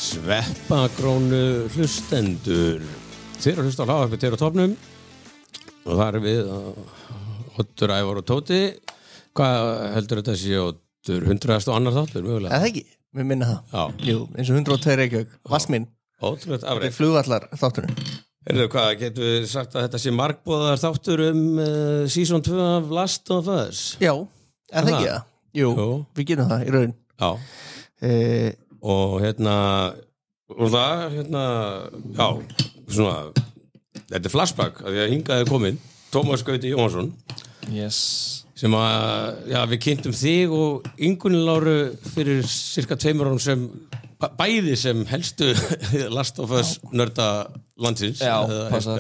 Sveppagrónu hlustendur. Þeir eru hlusta á hlaðvarpið Tveir á topnum og það er við Oddur, Ævar og Tóti. Hvað heldur þetta sé Oddur? 100. og annar þáttur mögulega? Það ekki, við minna það. Já. Jú, eins og 102 Reykjavík, Vassminn. Ótrúlegt Þetta afrek. flugvallar þátturinn. Hvað, getum við sagt að þetta sé margbóðar þáttur season 2 af Last of Us? Já, það ekki það? Jú, við gerum það í raun. Já. Og já, svona, þetta er flashback að því að hingaði komin Tómas Gauti Jónsson sem að, já, við kynntum þig og Ingunni Láru fyrir cirka 2 árum sem bæði sem helstu Last of Us nörda landsins. Já, passar.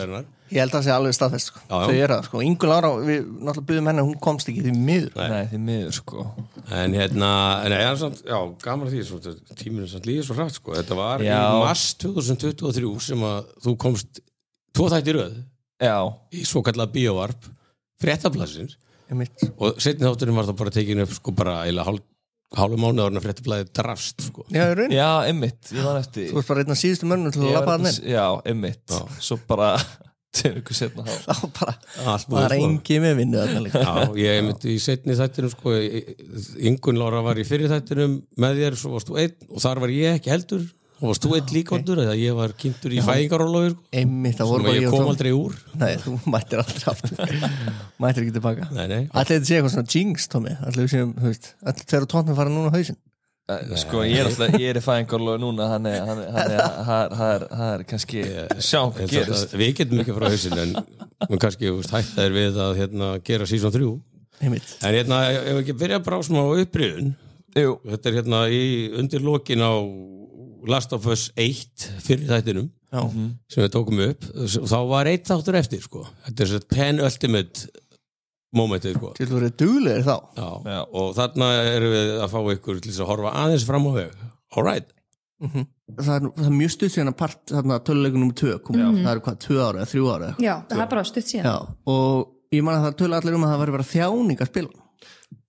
Ég held að það sé alveg staðfest, sko. Já. Þau eru það, sko. Ingu Lára, við náttúrulega byggðum henni, hún komst ekki því miður. Nei, því miður, sko. En samt, já, gaman að því, svo, tíminn samt líður svo hratt, sko. Þetta var í mars 2023 sem að þú komst 2 þætti í röð. Já. Í svokallað bíóvarp, Fréttablaðsins. Og seinni þátturinn var það bara tekinn upp, sko, bara eiginlega hálfu mánuð ára Fréttablaðið drafst, sko. Já, í raun. Já, einmitt, ég var eftir. Þú varst bara einn af síðustu mönnum til að labba það með. Já, einmitt. Svo bara ykkur setna þá bara engi með vinnu Já, ég myndi í setni þættinum, sko. Ingunn Lára var í fyrri þættinum með þér, svo varst þú einn og þar var ég ekki heldur og varst þú einn líka ondur eða ég var kynntur í fæðingarólofi, sko. Einmitt, það voru bara ég kom aldrei úr. Nei, þú mættir aldrei aftur mættir ekki tilbaka. Nei. Allir þetta sé eitthvað svona jinx, Tómi. Allir séum, þú veist, allir Tveir á topnum fara núna á hausinn. Sko, ég er í fæðingarlofi núna, það er kannski sjá hvað gerist. Við getum ekki frá hausinn en kannski hættaðir við að gera season 3. Einmitt. En ef ekki byrja bara á smá upprifun. Jú. Þetta er undir lokin á Last of Us 1 fyrir þættinum sem við tókum upp og þá var 1 þáttur eftir, sko. Þetta er penultimate momentið, sko. Til þú verið duglegir þá. Já, og þarna erum við að fá ykkur til að horfa aðeins fram á veg. All right. Það er mjög stutt síðan að part þarna töluleikunum 2 kom. Það eru hvað, 2 ára eða 3 ára? Já, það er bara stutt síðan. Já, og ég man að það tölu allir að það væri bara þjáning að spila.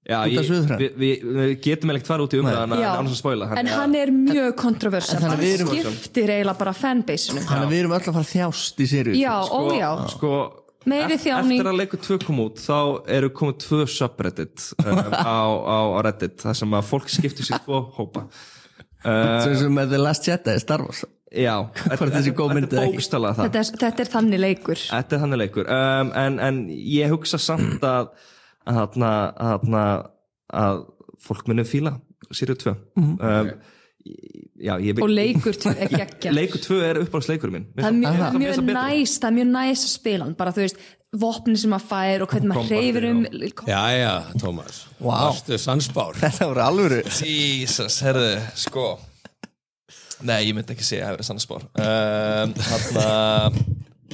Já, við getum ekkert fara út í umræðan annars að spoila. En hann er mjög kontroversial. Hann skiptir eiginlega bara fanbase-unum. Þannig að við erum öll að fara þjást í seríu. Já, ójá. Sko, meiri þjáning. Eftir að leikur 2 kom út þá eru komið 2 subreddit á Reddit þar sem að fólk skiptir sér 2 hópa. Sem með The Last Jedi Star Wars. Já, þetta er bókstaflega það. Þetta er þannig leikur. Þetta er þannig leikur. En ég hugsa samt að fólk munum fíla seríu 2. Já, og leikur 2 er geggjað. Leikur 2 er uppáhaldsleikurinn minn. Það er mjög næs að spila hann, bara þú veist vopni sem maður fær og hvernig maður hreyfir Já, Tómas. Varstu sannspár. Þetta voru alvöru. Jesus, herðu, sko. Nei, ég myndi ekki segja að það hefur verið sannspár.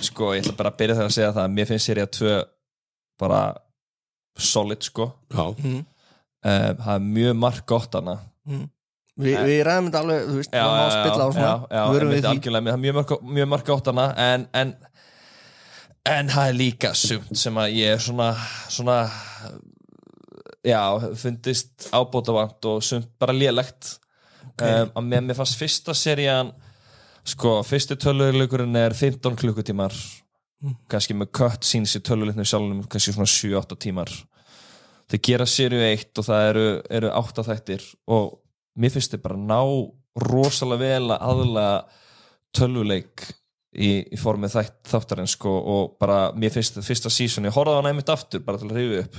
Sko, ég ætla bara að byrja þegar að segja það að mér finnst sería 2 bara solid, sko. Já. Það er mjög margt gott hana. Við ræðum þetta alveg, þú veist, það má spilla á svona. Já, það er mjög margt gott hana en það er líka sumt sem að ég er svona já, fundist ábótavant og sumt bara lélegt. Að mér fannst fyrsta serían, sko, fyrsti töluleikurinn er 15 klukkutímar, kannski með cutscenes í töluleiknum sjálfum, kannski svona 7-8 tímar. Þeir gera seríu 1 og það eru 8 þættir og mér finnst þið bara ná rosalega vel að aðlaga tölvuleik í formið þáttarins, sko, og bara mér finnst það fyrsta season, ég horfði á hana einmitt aftur bara til að hrifja upp.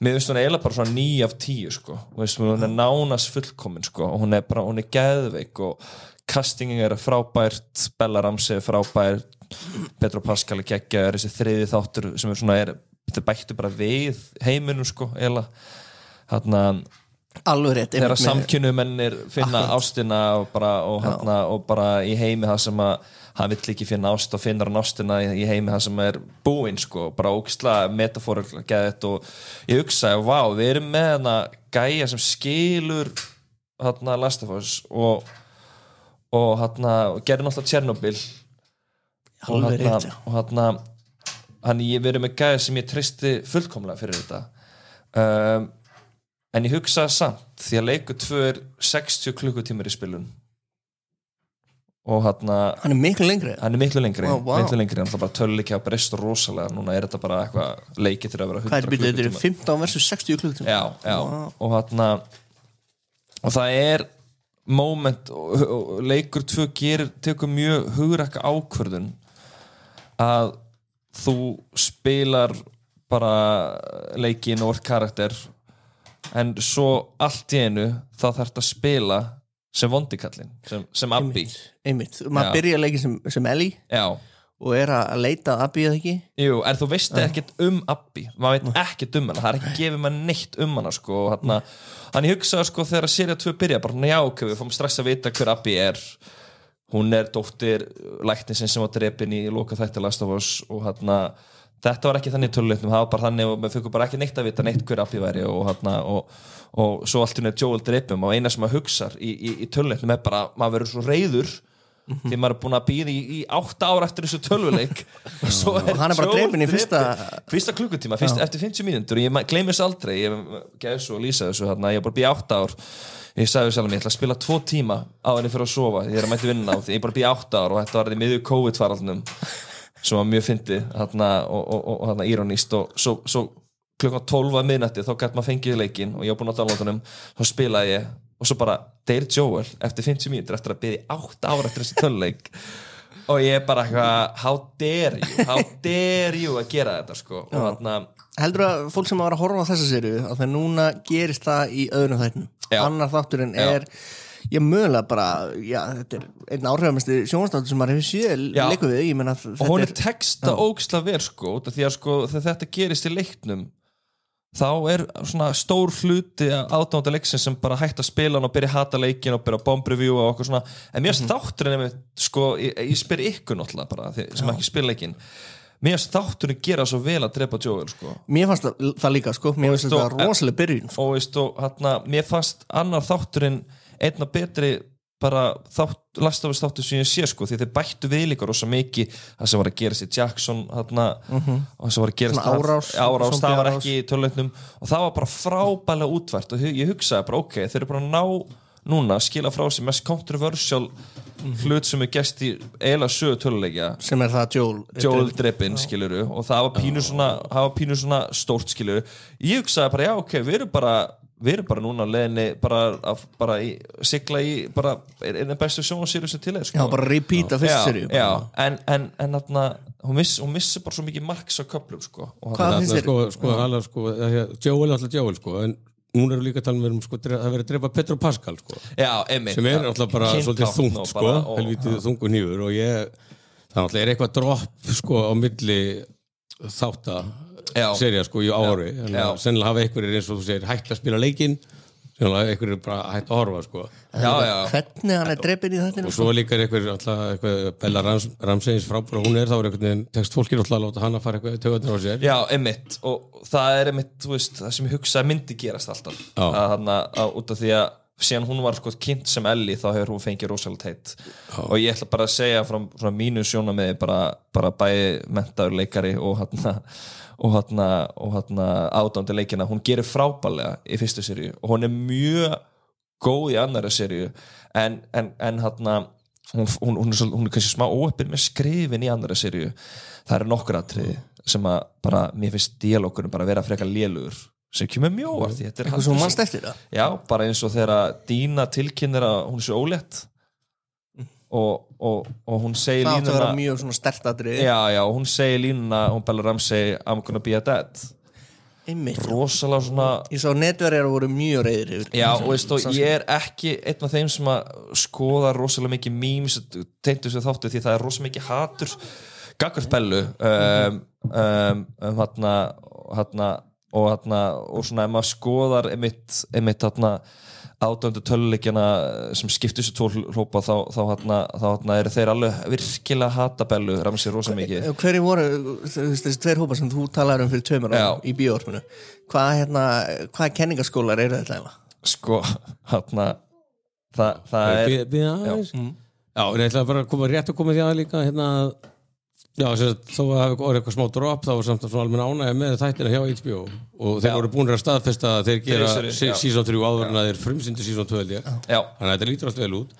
Mér finnst hún eiginlega bara svona 9 af 10, sko. Hún er nánast fullkomin, sko, og hún er geðveik og castingin er frábært, Bella Ramsey er frábært, Pedro Pascal er geggjaður, þessi 3. þáttur sem er svona þetta bættu bara við heiminum, sko, eiginlega alveg rétt þegar samkynnumennir finna ástina og bara í heimi það sem að hann vill ekki finna ást og finnar hann ástina í heimi það sem er búinn, sko, bara ógeðslega metafórilega geðið og ég hugsaði, vá, við erum með hana gæja sem skilur Last of Us og gerir náttúrulega Chernobyl og við erum með gæja sem ég treysti fullkomlega fyrir þetta en ég hugsaði samt því að leikur 2 er 60 klukkutímar í spilun og hann er miklu lengri miklu lengri hann það bara töluleikja breyst rosalega núna þetta bara eitthvað leikið til að vera 100 klukkutíma þetta 15 versus 60 klukkutíma já og það moment og leikur 2 tekur mjög hugrakka ákvörðun að þú spilar bara leikinn og karakter en svo allt í einu þá þarft að spila sem vondikallinn, sem Abby einmitt, maður byrja að leiki sem Ellie og að leita að Abby eða ekki jú, en þú veist ekkert Abby maður veit ekkert hana, það ekki gefið maður neitt hana sko, hann ég hugsaði sko þegar sería 2 byrja, bara já ok, við fáum strax að vita hver Abby hún dóttir læknisins sem var drepin í loka þætti Last of Us og þetta var ekki þannig í töluleiknum, það var bara þannig og við fengum bara ekki neitt að vita neitt hver Abby væri og svo allt Joel drepum og eina sem maður hugsar í töluleiknum bara, maður verður svo reiður því maður búin að bíða í 8 ára eftir þessu tölvuleik og hann bara drepin í fyrsta klukkutíma, eftir 50 mínútur og ég gleymi þess aldrei, ég gef þessu og lýsa þessu ég bara bíða 8 ár ég sagði sjálf ég ætla að spila 2 tíma á henni fyrir að sofa, ég að mæti vinna á því ég bara bíða 8 ár og þetta var í miðju COVID-faraldnum sem var mjög fyndið og írónískt og svo klukkan 12 að miðnætti þá gæti maður fengið leikinn og ég var búinn að downloada honum þá spilaði ég og svo bara deyr Joel eftir 50 mínútur eftir að bíða 8 ára eftir þessi töluleik og ég bara how dare you að gera þetta sko og heldur að fólk sem var að horfa á þessa seríu að það núna gerist það í öðrum þættinum annar þátturinn ég mögulega bara, þetta einn áhrifamesti sjónvarpsþáttur sem maður hefur séð leikur við, ég meina og hún texta ógeðslega vel sko, því að sko þegar þetta gerist í leiknum þá svona stór hluti aðdáenda leiksins sem bara hægt að spila hann og byrja að hata leikinn og byrja að bomb review og okkur svona, en mér þátturinn sko, ég spyr ykkur náttúrulega bara sem ekki spila leikinn mér þátturinn gera svo vel að drepa Joel sko. Mér fannst það líka sko, mér fannst þetta rosalega byrjun sko. og mér fannst annar þátturinn einna betri bara Last of Us þáttur sem ég sé sko því þeir bættu við líka rosa mikið það sem var að gerast í Jackson og það sem var að gerast árás það var ekki í töluleiknum og það var bara frábælega útvært og ég hugsaði bara ok, þeir eru bara að ná núna að skila frá sig mest controversial hlut sem gerst í eiginlega sögu töluleikja sem það Joel drepinn skiluru og það var pínu svona stórt skiluru ég hugsaði bara já ok, við erum bara núna leðinni bara í sigla í bara einn bestu sjónvarsýru sem til sko. Já, bara repeata fyrst seríu en hún missi bara svo mikið marks á köflum sko. Hvað finnst þér? Joel er alltaf Joel sko, en núna eru líka að tala sko, það verið að drepa Pedro Pascal sko. Já, einmitt sem alltaf bara svolítið þungt sko, helvítið þungur nýfur og það alltaf eitthvað dropp sko á milli þátta seria sko í ári sennilega hafa einhverjir eins og þú segir hægt að spila leikinn sennilega einhverjir bara hægt að horfa sko hvernig hann drepinn í þetta og svo líka eitthvað Bella Ramsey frábæra hún þá einhvern veginn tekst fólkir alltaf að láta hann að fara eitthvað taugarnar á sér já, einmitt og það einmitt, þú veist, það sem ég hugsaði myndi gerast alltaf út af því að síðan hún var sko kynnt sem Ellie þá hefur hún fengið rosalega teitt og ég ætla bara að segja frá mínu sjónarmiði bara bæði menntaður leikari og aðdáandi leikina hún gerir frábælega í fyrstu seríu og hún mjög góð í annarri seríu en hún kannski smá óheppin með skrifin í annarri seríu það nokkur atriði sem að bara mér finnst dialógurinn bara vera frekar lélugur sem kemur mjög óvart því eitthvað sem mannst eftir það já, bara eins og þegar Dína tilkynnir að hún sé ólétt og hún segir línuna það átti að vera mjög svona sterkt atriði já, hún segir línuna hún Bella Ramsey, I'm gonna be a dad rosalega svona ég sá netverjar voru mjög reiðir já, og veist þú, ég ekki einn af þeim sem að skoða rosalega mikið memes tengdu sig þáttu því það rosalega mikið hatur gagnvart Bellu og svona ef maður skoðar einmitt ádöndu töluleikjana sem skiptir þessu tvo hópa þá eru þeir alveg virkilega hata Bellu Ramsey rosa mikið hverju voru þessi tveir hópa sem þú talaði fyrir 2 árum í bíóorpinu hvaða kenningaskólar eru þetta eiginlega? Sko, það já, en ég ætla bara að koma rétt að koma því að líka Já, þó að það var eitthvað smá drop þá var samt svona almenna ánægja með þættina hjá HBO og þeir voru búinir að staðfesta að þeir gera season 3 áður en að þeir frumsýndu season 2 held ég. Þannig að þetta lítur allt vel út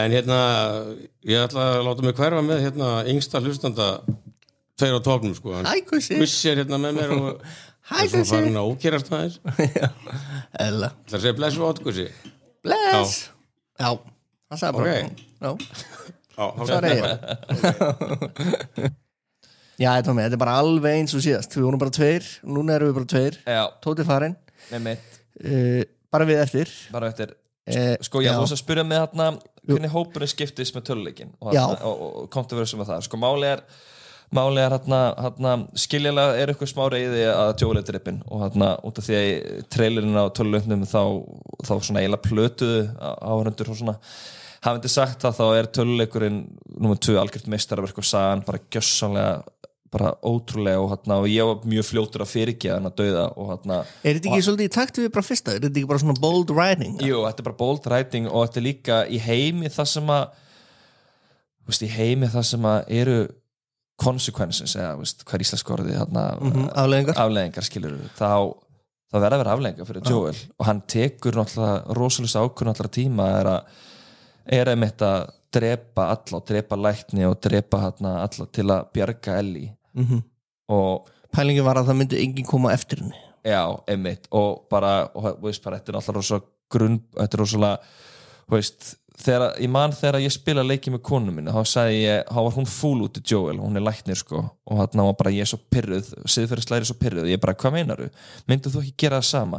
en ég ætla að láta mig hverfa með yngsta hlustanda 2 á tóknum sko. Gussi með mér og það er farin að ókerast aðeins. Ella. Það er að segja bless og átt Gussi. Bless. Já, það sagði bara. Það er Já, þetta er bara alveg eins og síðast. Við vorum bara 2, núna erum við bara 2. Tóti farinn. Bara við eftir. Sko, já, þú varst að spyrja mig hvernig hópurinn skiptist með töluleikin og kontroversum með það. Sko, máli er skiljalega er eitthvað smá reiði að Joel drippin og út af því að trailerinn á töluleiknum þá svona eiginlega plötuðu áhörundur og svona hafandi sagt það þá er töluleikurinn númer 2 algjört meistaraverk og sagan bara gjössanlega bara ótrúlega og ég var mjög fljótur að fyrirgeða hann að dauða og Er þetta ekki svolítið í takt við bara fyrsta? Er þetta ekki bara svona bold writing? Jú, þetta er bara bold writing og þetta er líka í heimi það sem að eru consequences eða hvað er íslensk orðið afleiðingar skilur það verða að vera afleiðingar fyrir Joel og hann tekur náttúrulega rosalega ákvörðun allra tíma er einmitt að drepa alla og drepa lækni og drepa alla til að bjarga Ellie og pælingin var að það myndi enginn koma eftir henni já, einmitt og þetta er náttúrulega þetta er rosalega þegar ég spila leiki með konu minni þá var hún fúl út í Joel hún er læknir sko og hann var bara ég er svo pirruð siðferðislega svo pirruð og ég bara hvað meinaru myndu þú ekki gera það sama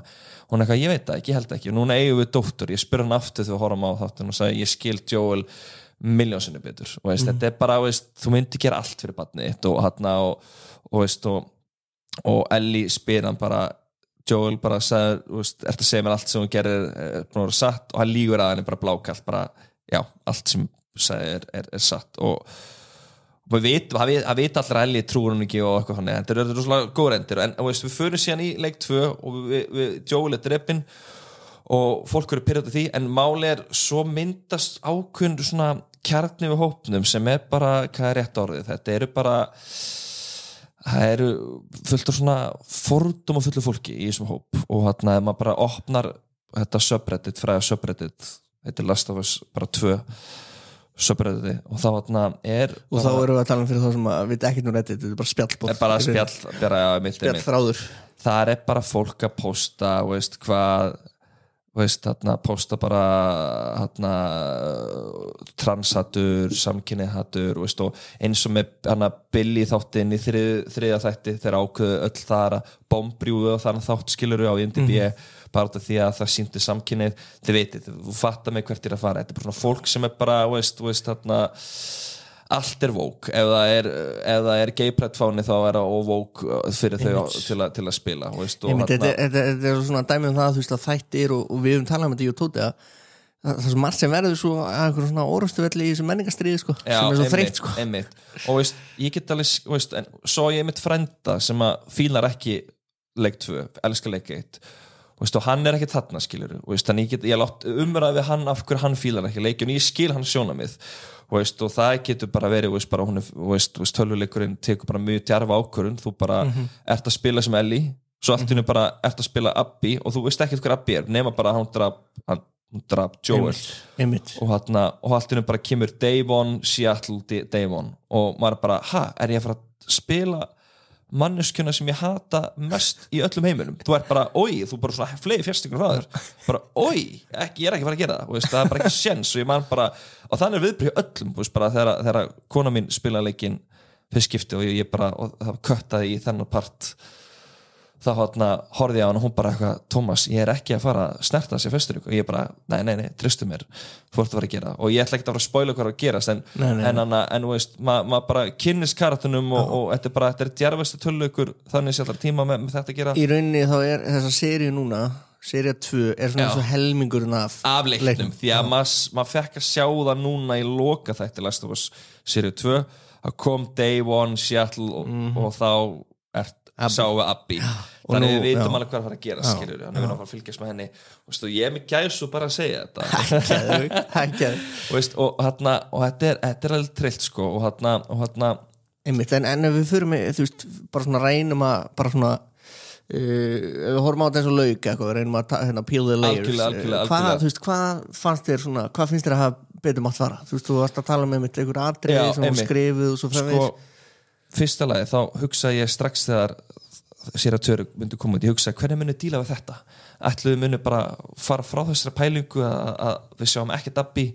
hún eitthvað ég veit það ekki, ég held ekki og núna eigum við dóttur ég spyr hann aftur þegar við horfum á þáttinn og sagði ég skil Joel miljónsinnum betur og þetta er bara þú myndi gera allt fyrir barnið þitt og Ellie spyr hann bara Joel bara sagði ertu að segja mér allt sem hún gerir búin að vera satt og hann lígur að henni bara blákalt bara já, allt sem sagði er satt og það veit allra Ellie trúur hún ekki og eitthvað þannig þetta er rosalega góð reyndir en við förum síðan í leik 2 og við Joel er drepinn og fólk eru pirrað því en máli er svo myndast ákveðin svona kjarni við hópnum sem er bara hvað er rétt orðið þetta eru bara það eru fullt af svona fordum og fullu fólki í þessum hóp og ef maður bara opnar þetta subreddit, fræða subreddit þetta er Last of Us bara 2 subredditi og þá og þá erum við að tala fyrir þá sem að við ekki nú reddit, þetta er bara spjallbótt er bara spjallþráður það er bara fólk að posta hvað posta bara transhattur, samkynnihattur og eins og með Billy þáttinn í þriðja þætti þegar ákveðu öll þar að bombrjúðu og þannig þátt skiluru á IMDb bara út af því að það sýndi samkynnið þið veitir, þú fattar mig hvert að fara þetta er bara svona fólk sem er bara allt er woke ef það er gay platfáni þá er það woke fyrir þau til að spila þetta er svona dæmi um það að þættir og við höfum talað um þetta í og tóti það er svo margt sem verður svo eitthvað svona órastuvelli í þessu menningastriði sko, sem er svo þreytt sko. Og ég get alveg svo ég mitt frænda sem að fílar ekki leik 2, elskar leik 1 og hann er ekki þarna skilur þannig ég látt umræða við hann af hverju hann fílar ekki leikjun, ég skil hann sjónamið og það getur bara verið tölvuleikurinn tekur bara mjög djarfa ákvörðun þú bara ert að spila sem Ellie svo allt í einu bara ert að spila Abby og þú veist ekkert hver Abby er nema bara hann drap Joel og allt í einu bara kemur Davon, Seattle Davon og maður bara, er ég að fara að spila manneskjuna sem ég hata mest í öllum heiminum þú er bara, þú bara svona flegi fjärstikur hraður bara, ég er ekki að fara að gera það er bara ekki séns og ég man bara og þannig er viðbrigði öllum bara þegar kona mín spila leikinn fyrst skipti og ég bara, og það köttaði í þennan part þá horfði ég á hann og hún bara eitthvað Thomas, ég er ekki að fara að snerta þessi fyrstur og ég bara, nei, tristu mér þú ert að fara að gera og ég ætla ekki að fara að spoila hvað að gerast en maður bara kynnist karakterunum og þetta er djarfasti töluleikur þannig sé allar tíma með þetta að gera í rauninni þá er þessa seríu núna sería 2 er svona eins og helmingurinn af leiknum því að maður fekk að sjá það núna í loka þætti Last of Us seríu 2 að kom Day One, Seattle og þá sáum við Abby þannig við vitum alveg hvað að fara að gera skilur þannig við erum að fara að fylgjast með henni og ég er með gæsu bara að segja þetta og þetta er alveg trillt sko og einmitt, en ef við förum þú veist, bara svona reynum að bara svona við horfum á þetta eins og lauk eitthvað, reynum að peel the layers algjörlega. Þú veist, hvað fannst þér svona, hvað finnst þér að hafa betur mátt fara? Þú veist, þú varst að tala með mitt einhver atriði sem var skrifuð og svo framvegis. Fyrsta lagi, þá hugsaði ég strax þegar sér að Töru myndi koma út, ég hugsaði hvernig muni díla við þetta? Ætluðu muni bara fara frá þessari pælingu að við sjáum ekki dabbi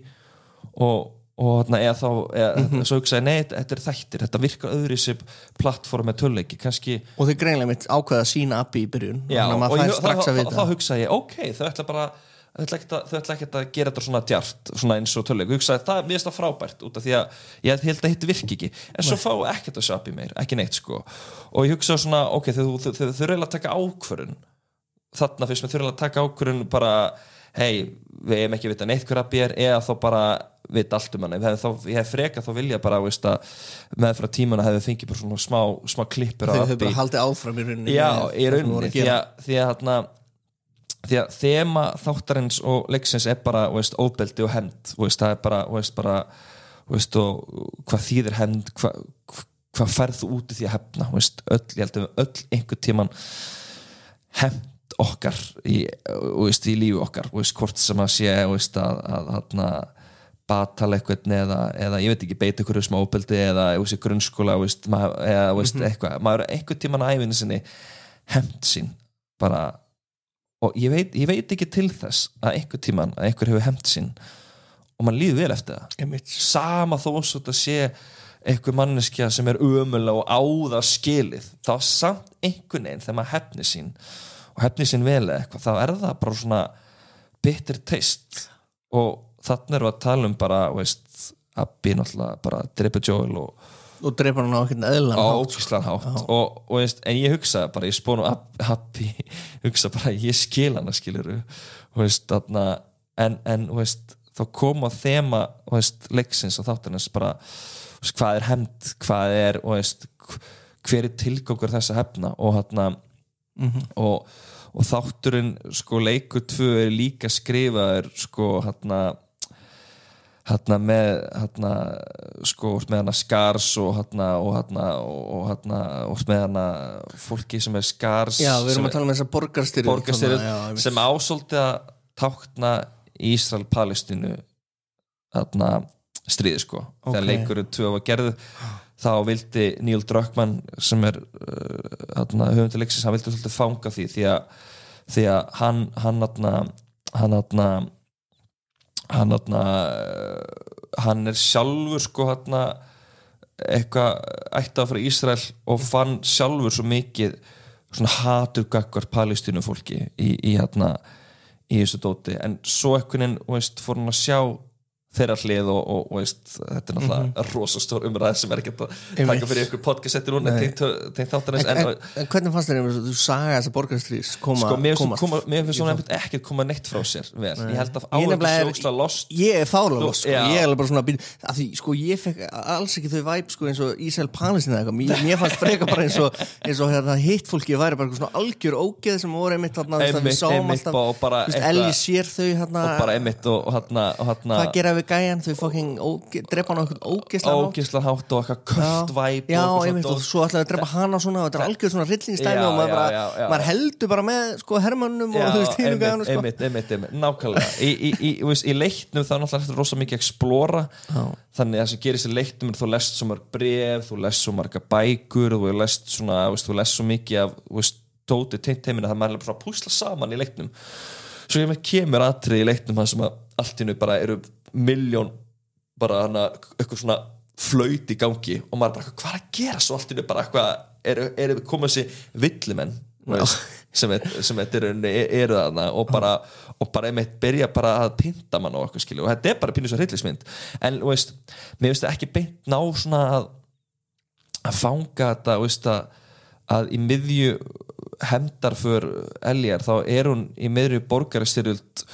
og eða svo hugsaði nei, þetta þættir, þetta virkar öðru í sig plattform með töluleiki kannski og þau greinlega mitt ákveða að sína appi í byrjun og þá hugsaði ég ok, þau ætla ekki að gera þetta svona djart svona eins og töluleiki, hugsaði það mér finnst það frábært út af því að ég held að hitt virki ekki en svo fá ekkert að sjá appi meir, ekki neitt sko og ég hugsaði svona ok, þau eru að taka ákvörðun þarna fyrst með þau eru að taka ákvörðun bara hei, við hefum ekki vita neitt hver appi eða þá bara vita allt hann ég hef freka þá vilja bara veist, með frá tímana hefur fengið bara svona smá klippur þau hefur bara haldið áfram í rauninni já, í rauninni því að þema þáttarins og leiksins bara veist, óbeldi og hefnd það bara veist, og hvað þýðir hefnd hvað færð þú út í því að hefna ég held að öll einhver tíman hefnd okkar í lífi okkar hvort sem að sé að batala eitthvað eða ég veit ekki beita ykkur smá óbeldi eða grunnskóla eða eitthvað maður einhvern tímann á ævinni sinni hefnd sín bara og ég veit ekki til þess að einhvern tímann að einhver hefur hefnd sín og mann líður vel eftir það sama þó svo að sé einhver manneskja sem ömulega og áða skilið þá samt einhvern veginn þegar maður hefni sín og hefni sín vel eitthvað þá það bara svona bitter taste og þannig erum við að tala bara Abbi náttúrulega bara drepa Joel og drepa hann á ekkert eðlilegan hátt og en ég hugsa bara ég spónu Abbi hugsa bara ég skil hana skiluru en þá koma þema leiksins og þáttarins bara hvað hefnd hvað hver tilgangur þess að hefna og þátturinn leikur 2 líka skrifaður með hana Skars og með hana fólki sem skars já, við erum að tala um þessa borgarstyrjöld sem ásóldi að tákna Ísrael-Palestínu stríði þegar leikurinn 2 var gerðu þá vildi Neil Druckmann sem höfundur leiksins hann vildi svolítið fanga því að hann sjálfur eitthvað ættað frá Ísrael og fann sjálfur svo mikið svona hatur gagnvart Palestínu fólki í þessu dóti en svo einhvern veginn fór hann að sjá þeirra hlið og þetta náttúrulega rosastór umræð sem ekki að taka fyrir ykkur podcast þetta núna tengt þáttarins en hvernig fannst þér þú sagði þess að borgarstríðs mér finnst svona ekki koma neitt frá sér vel ég held að álega sjóksla lost ég fálega lost ég er bara svona að því ég fekk alls ekki þau væp eins og Ísrael-Palestína eitthvað mér fannst freka bara eins og hitt fólki væri bara svona algjör ógeð sem voru einmitt við sáum alltaf Ellie sér þau og bara einmitt hvað gera við gæjan þau fucking drepa hann á einhvern ógeðslega hátt og eitthvað köld væp og svo ætlaði að drepa hana svona og þetta er algjör svona hryllingsdæmi og maður heldur bara með hermannum og þú veist hínu gæjan einmitt, nákvæmlega í leiknum það er náttúrulega rosa mikið að explora þannig að það sem gerist í leiknum þú lest svo mörg bref, þú lest svo marga bækur þú lest svo mikið af dóti tengt heimina það maður er bara að púsla saman í leiknum svo kemur atrið í leiknum það sem að allt innu bara eru miljón bara eitthvað svona flaut í gangi og maður bara hvað er að gera svo allt innu bara eitthvað eru komið þessi villimenn sem eru þarna og bara einmitt byrja bara að pynta mann og eitthvað skilju og þetta er bara pínu svo hryllismynd en mér finnst það ekki beint ná svona að fanga þetta að í miðju hefndarför Eljar þá er hún í miðju borgarastyrjöld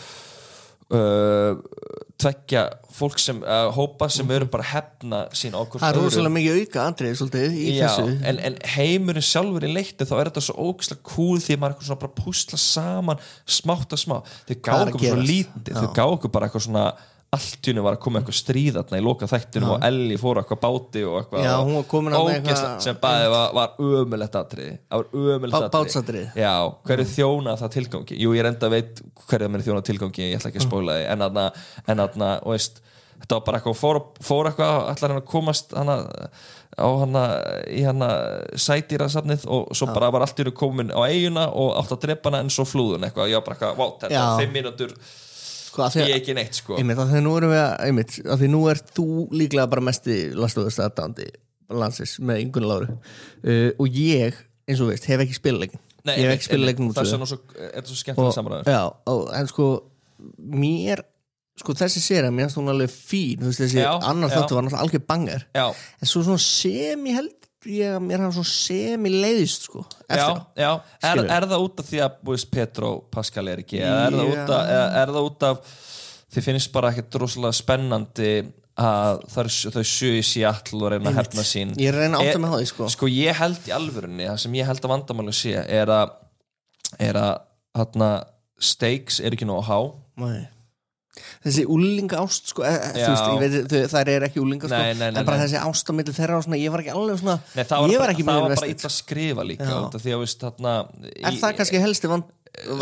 tveggja fólk sem hópa sem eru bara hefna sín á hvort það er rosalega mikið auka atriði svolítið í þessu en heimurinn sjálfur í leikni þá er þetta svo ógeðslega cool því maður er svona bara púsla saman smátt og smá þau gá okkur svo lítið þau gá okkur bara eitthvað svona allt í hennu var að koma eitthvað stríðarna í loka þættinu og Ellie fór eitthvað báti og eitthvað já, hún var komin að eitthvað sem bæði var ömulegt atriði það var ömulegt bátsatriði já, hverju þjóna það tilgangi jú, ég reynda að veit hverju það meni þjóna tilgangi ég ætla ekki að spóla því en þarna, og veist þetta var bara eitthvað, fór eitthvað allar hann að komast í sædýrasafnið og svo bara var allt í hennu komin á eiguna og átt að drepa hana en svo flúðun eitthvað, ég var bara eitthvað, vá, þetta 5 mínútur sko, ég ekki neitt sko þegar nú erum við að því nú þú líklega bara mesti lastóðust aðdándi landsins með Ingunni Láru og ég, eins og veist, hef ekki spilaleikin ég hef ekki spilaleikin út það er svo skemmtilega samræður já, en sko mér sko þessi séri mér finnst hún alveg fín þú veist þessi annar þáttu var náttúrulega algjör banger en svo svona semi held mér hafa svona semi leiðist sko já. Er það út af því að Petro Pascal ekki eða er það út af þið finnst bara ekkert rosalega spennandi að þau sjö í Seattle og reyna að hefna sín ég reyna átta með það sko ég held í alvörunni það sem ég held að vandamáli sé er að stakes er ekki nóg að há nei þessi úlinga ást sko, þú veist, ég veit þær ekki úlinga sko, en bara þessi ást á milli þeirra og svona, ég var ekki alveg svona ég var ekki það var bara illa að skrifa líka út af því að veist þarna það kannski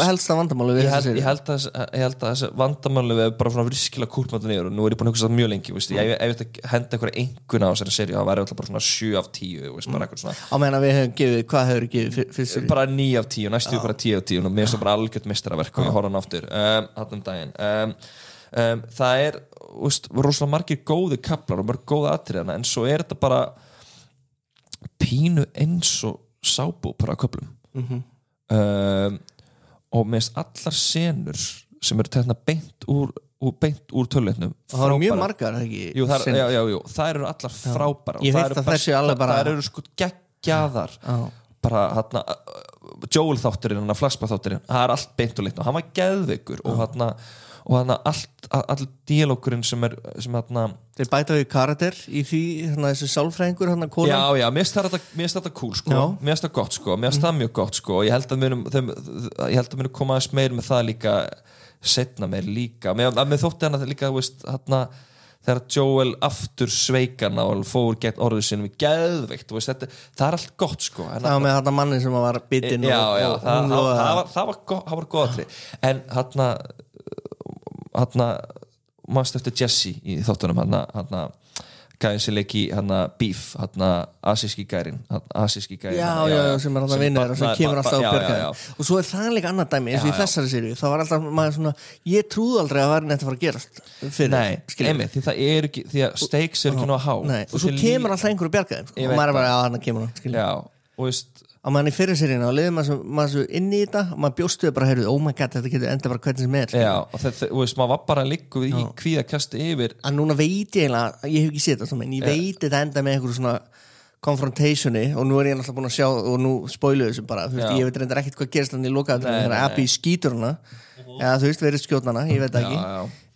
helsta vandamáli við þessi ég held að þessi vandamáli við bara svona virkilega kúrmáttu niður og nú er ég búin að hugsa það mjög lengi veist, ég veit að henda einhverja á þessari seríu það væri alltaf bara svona 7 af 10 veist, bara eitthvað svona á meðan við hefum gefið, hvað hefur gefið fyrst seríu? Bara 9 af 10, næstu bara 10 af 10 og mér finnst það bara algjört meistaraverk og ég horfa hann aftur daginn það er rosalega margir góði kaplar og mörg góða atriðana en svo er þetta bara pínu eins og sábúpara köplum og með allar senur sem eru tekna beint úr töluleitnum það eru mjög margar ekki? Jú, það eru allar frábæra ég veit að þessi alveg bara það eru sko geggjaðar bara hérna Joel þátturinn, flashback þátturinn það er allt beint úr leitnum, hann var geðveikur og allir díalókurinn sem þeir bæta við karakter í því þessi sálfræðingur já, mér finnst þetta cool sko. mér finnst það gott sko, mér finnst það mjög gott sko. ég held að mér koma aðeins meir með það líka setna meir líka, mér þótti hann líka þegar Joel aftur sveikana og fór gegn orðu sinum í geðveikt það er allt gott sko það var með þetta manni sem var bitinn það var gott en mannst eftir Jesse í þáttunum gæðin sem leiki Beef asíski gærin já, sem er alltaf vinnur og sem kemur alltaf á björgæðin og svo er það líka annað dæmi eins og í þessari seríu, það var alltaf maður svona ég trúði aldrei að verðin þetta fara að gerast nei, því það er ekki því að stakes er ekki nú að há og svo kemur alltaf einhverju björgæðin og maður er bara, já, hann kemur hann og veist að maður í fyrir seríuna og liður maður svo inn í þetta og maður bjóstuði bara, heyrðu, oh my god, þetta getur enda bara hvernig sem er já, og maður var bara að liggja í kvíðakasti yfir að núna veit ég eiginlega, ég hef ekki séð þetta en ég veit þetta enda með einhverju svona confrontationi og nú er ég náttúrulega búin að sjá og nú spoiluðu þessu bara, þú veist, ég veit reyndar ekkert hvað gerist þannig í lokaðum þegar Abby skýtur hana eða þú veist, verið skjótnana, ég veit ekki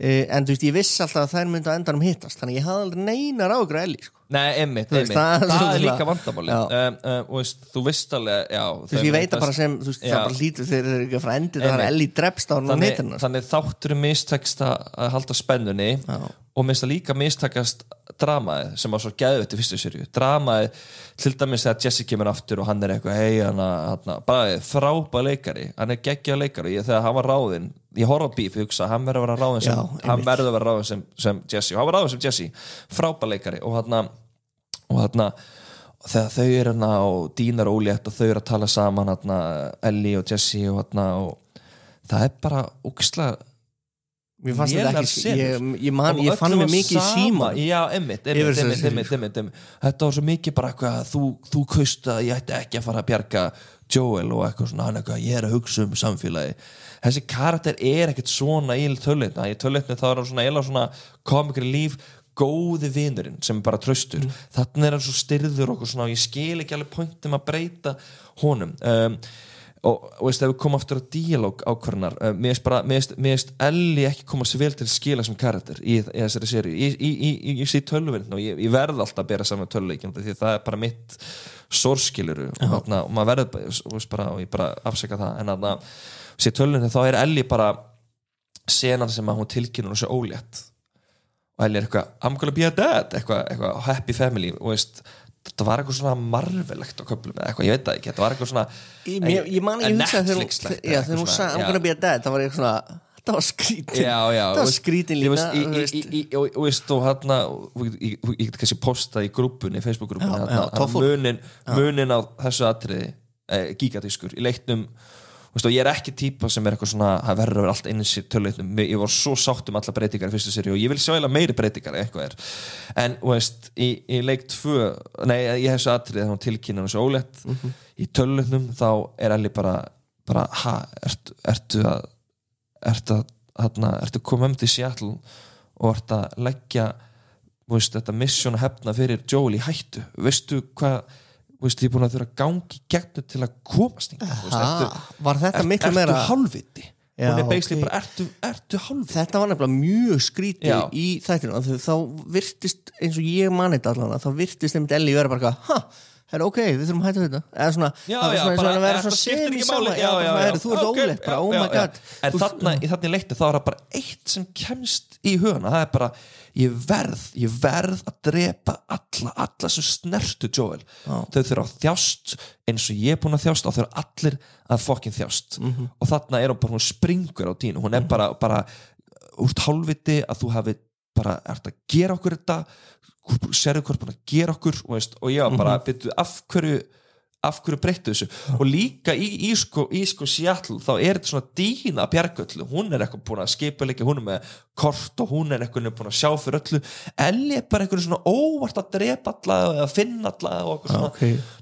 en þú veist, ég viss alltaf að þær myndu að endanum hittast þannig ég hafði aldrei neinar áhugur að Ellie sko. Nei, einmitt, það er líka vandamáli og þú veist alveg þú veist, ég veit að bara sem þú veist, það bara hlýtur þegar þeir eru ekki að fara endið það er Ellie drepst á hann og hittir hann þannig þáttur mistekst að halda spennunni og minnst að líka mistakast dramaði sem var svo geðveitt í fyrstu seríu dramaði, til dæmis þegar Jesse kemur aftur og hann er eitthvað bara frábær leikari, hann er geggjað leikari og þegar hann var ráðinn, ég horfa á Beef, ég hugsa hann verður að vera ráðinn sem Jesse og hann var ráðinn sem Jesse, frábær leikari og þegar þau eru og Dínar og Ólétt og þau eru að tala saman Ellie og Jesse og það er bara ógeðslega mér fannst þetta ekki ég fann mig mikið í síma já, einmitt þetta var svo mikið bara eitthvað þú kaust að ég ætti ekki að fara að bjarga Joel og eitthvað svona, hann eitthvað ég er að hugsa samfélagi þessi karakter er ekkert svona í töluleitni þá er hann svona eila svona komikri líf góði vinurinn sem er bara traustur þannig er hann svo styrður okkur svona og ég skil ekki alveg pointum að breyta honum og veist, ef við komum aftur á díalóg ákvarðanar mér finnst Ellie ekki koma sér vel til að skila sem karakter í þessari seríu ég sé tölvuvinna og ég verð alltaf að bera saman tölvuleikin því það er bara mitt sórskiluru og maður verður bara og ég bara afsaka það en sé tölvuvinna þá er Ellie bara senan sem að hún tilkynur og sé ólétt og Ellie eitthvað, I'm gonna be a dad eitthvað happy family og þetta var eitthvað svona marvelegt á köflum eða eitthvað, ég veit það ekki, þetta var eitthvað svona ég man ekki hugsa þegar hún sagði I'm gonna be a dad, það var eitthvað svona það var skrítin það var skrítin lína og hérna ég get kannski postað í grúpunni Facebook-grúpunni munin á þessu atriði gigadiskur í leiknum og ég ekki típa sem eitthvað svona það verður að vera allt eins í töluleiknum ég var svo sátt alla breytingar í fyrstu seríu og ég vil sjá meiri breytingar eitthvað en í leik 2 í þessu atriði þá tilkynna þessu ólétt í töluleiknum þá Ellie bara ertu komið til Seattle og ertu að leggja þetta mission að hefna fyrir Joel í hættu veistu hvað ég er búin að þurfa að gangi gegnum til að komast var þetta miklu meira ertu hálfviti hún basically bara ertu hálfviti þetta var nefnilega mjög skrítið í þættinu þá virtist eins og ég mani þetta allan þá virtist einmitt Ellie vera bara ok, við þurfum að hætta þetta eða svona, það var svona að vera svona semi-sama þú ert óleitt, oh my god en þarna í leikti þá það bara eitt sem kemst í hugana, það bara ég verð að drepa alla sem snertu Joel þau þurfa að þjást eins og ég er búin að þjást og þau eru allir að fucking þjást og þarna hún bara, hún springur á dínu hún bara úr hálfviti að þú hafi bara ert að gera okkur þetta sérðu hvort búin að gera okkur og ég var bara byrju af hverju breyttu þessu og líka í Seattle þá þetta svona Dína Bjargöllu hún eitthvað búin að skipuleggja hún með kort og hún eitthvað búin að sjá fyrir öllu Ellie bara eitthvað svona óvart að drepa alla eða finna alla og svona,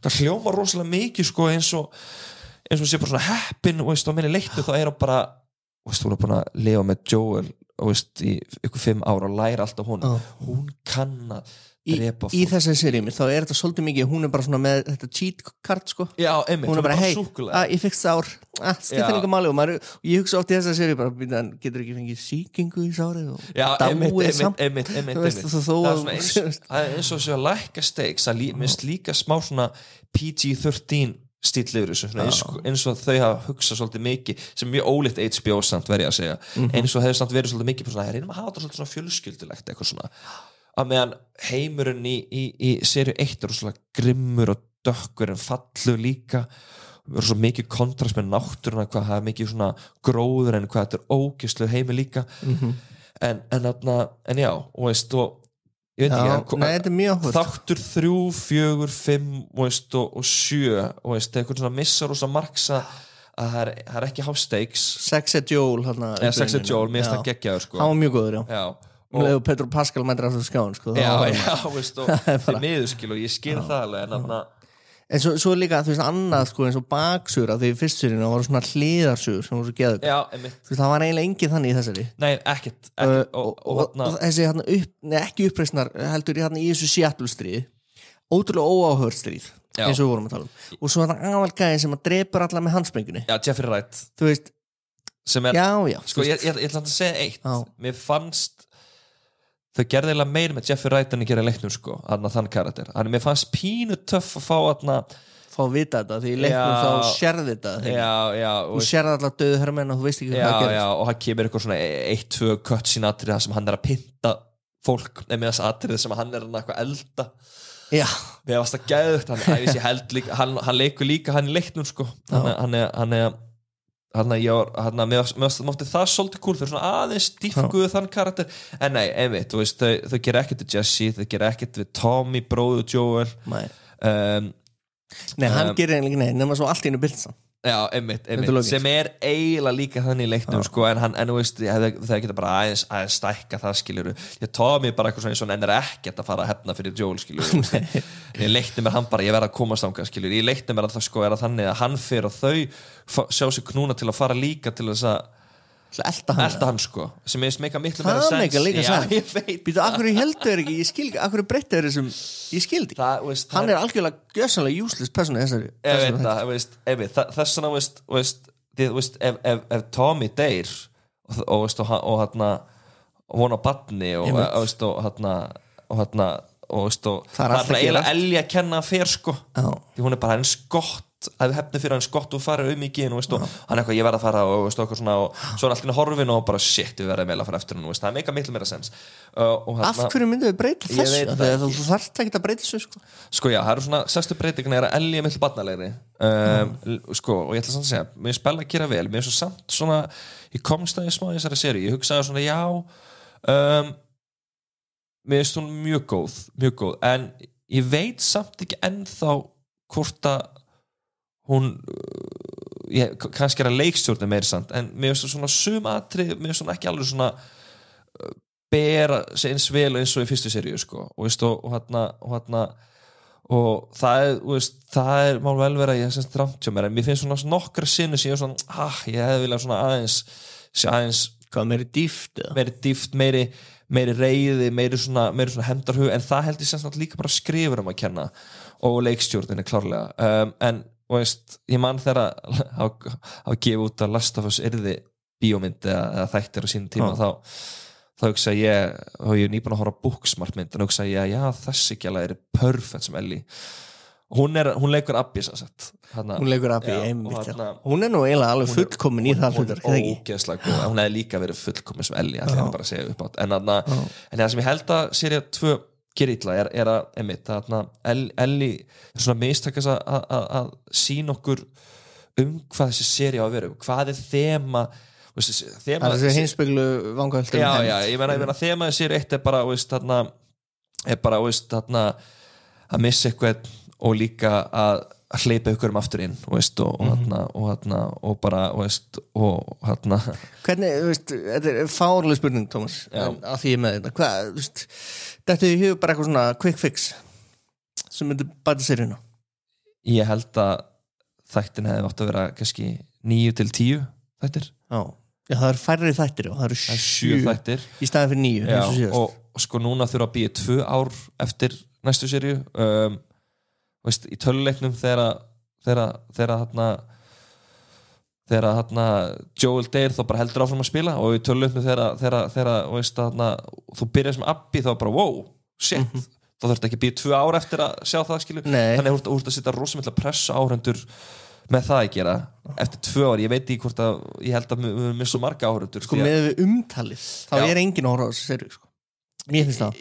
það hljóma rosalega mikið eins og sé bara svona heppin og minni leiktu þá hún bara hún búin að lifa með Joel í ykkur 5 ára og læra alltaf hún kann að drepa fólk í þessari seríu þá þetta svolítið mikið hún bara svona með þetta cheat card hún bara hey, ég fikk sár skiptir einhver máli og ég hugsa oft í þessari seríu bara getur ekki fengið sýkingu í sárið og dáið samt það eins og sé að lækka stakes það minnst líka smá svona PG-13 stíllur eins og þau hafa hugsað svolítið mikið sem mjög ólíkt HBO samt verið að segja eins og hefur samt verið svolítið mikið svona, reynum að hafa þetta svolítið fjölskyldulegt eitthvað svona að meðan heimurinn í seríu 1 svolítið grimmur og dökkur en fallur líka verður svo mikið kontrast með náttúruna hvað það er mikið svona gróður en hvað þetta er ógeðslegur heimur líka en já og ég veit ekki þáttur 3, 4, 5 og 7 og eitthvað svona missar og svo margs að það er ekki high stakes Sex and Joel Sex and Joel, mér finnst það geggjaður hann var mjög góður, og Pedro Pascal mætir á þessu skjáin því miður og ég skil það alveg en svo líka, þú veist, annað eins og baksura því fyrsturinn var svona hliðarsur sem voru svo geðug það var eiginlega engin þannig í þessari nei, ekkert og þessi ekki uppreisnar heldur í þessu Seattle stríð ótrúlega óáhört stríð eins og við vorum að tala og svo þetta aðalgæðin sem að drepur alla með handsprengunni Jeffrey Wright þú veist sem ég ætla að segja eitt mér fannst þau gerði eiginlega meir með Jeffrey Wright en ég gerði leiknum þann karakter þannig mér fannst pínu töff að fá að vita þetta því í leiknum þá sérði þetta þú sérði alltaf döðu herrmenn og þú veist ekki hvað það gerist og hann kemur eitthvað svona 1-2 cutscene atrið sem hann að pynta fólk með þess atrið sem hann eitthvað elda mér varst það gæðugt hann leikur líka hann í leiknum mér mátti það svolítið cool þau er svona aðeins dýfguðu þann karakter en nei, einmitt, þau gera ekkert við Jesse þau gera ekkert við Tommy, bróðu Joel nei, hann gerir eiginlega nei, nema svo allt í einu bylsa einmitt, sem eiginlega líka þannig í leiknum en þú veist, það geta bara aðeins stækka það skiluru Tommy bara eitthvað svona eins og hann ekkert að fara að hefna fyrir Joel skiluru í leiknum hann bara, ég verð að komast þangað skiluru í leiknum það er þannig að hann fyrir og þau sjá sig knúna til að fara líka til þess að elta hann sem er meika miklu meira sens það meika líka sens býtu, akkur ég heldur ekki, ég skil ekki akkur breytta þessum, ég skil ekki hann er algjörlega gjössanlega useless persóna þess vegna ef Tommy deyr og vona barni og það er eiginlega Ellie að kenna fyrir því hún er bara eins gott að hefni fyrir hann skott og fara mikið og hann eitthvað ég verð að fara og eitthvað svona og svo er allt inn á horfin og bara shit við verðum að fara eftir hann það meika miklu meira sens Af hverju myndum við breyta þessu? Þegar þú þarft ekki að breyta þessu Sko já, það eru svona 60 breytingar að Ellie miklu barnalegri sko og ég ætla samt að segja mér er spæla að gera vel, mér er svo samt svona ég komst að ég smá í þessari seríu, ég hugsaði svona já mér finnst hún mjög góð en ég veit samt ekki ennþá hvort að hún kannski að leikstjórna meira samt en mér finnst svona sumatrið mér finnst svona ekki alveg svona bera sig eins vel eins og í fyrstu seríu sko og það er má vel vera ég semst rámt hjá mér en mér finnst svona nokkra sinni sem ég svona ég hefði viljað svona aðeins hvað meiri dýft meiri reiði, meiri svona hefndarhug, en það held ég semst líka bara skrifur að kenna og leikstjórninni klárlega en ég man þegar að gefa út að Last of Us yrði bíómynd eða þættir á sínum tíma þá hugsa ég nýbúin að horfa á Booksmart mynd en hugsa ég já þessi gæla er perfect sem Ellie hún leikur Abby hún leikur Abby hún er nú eiginlega alveg fullkomin í það hlutur hún hefði líka verið fullkomin sem Ellie það er bara að segja upp átt en það sem ég held að sería 2 gerir illa er að einmitt Ellie er svona mistakast að sína okkur hvað þessi sería á að vera hvað er þema það er þessi hinspeglu vangöld já, ég meina þema þessi eitt er bara að missa eitthvað og líka að hleypa ykkur aftur inn og bara hvernig, þetta er fárlega spurning Tómas, að því ég með þetta hvað, þetta er í hug bara eitthvað svona quick fix sem myndi bæta seríuna ég held að þættin hefði átt að vera kannski 9-10 þættir já, það eru færri þættir og það eru 7 þættir í staðin fyrir 9 og sko núna þurfa að býja 2 ár eftir næstu seríu í töluleiknum þegar Joel deyr þá bara heldur áfram að spila og í töluleiknum þegar þú byrjar sem Abby þá bara wow, shit þá þurft ekki að býja 2 ár eftir að sjá það skilu þannig að þú ert að setja rosamillega pressa áhrendur með það að gera eftir 2 ár, ég veit ekki hvort að ég held að við missum marga áhrendur sko með við umtalið, þá er engin að horfa á þessu seríu sko mér finnst það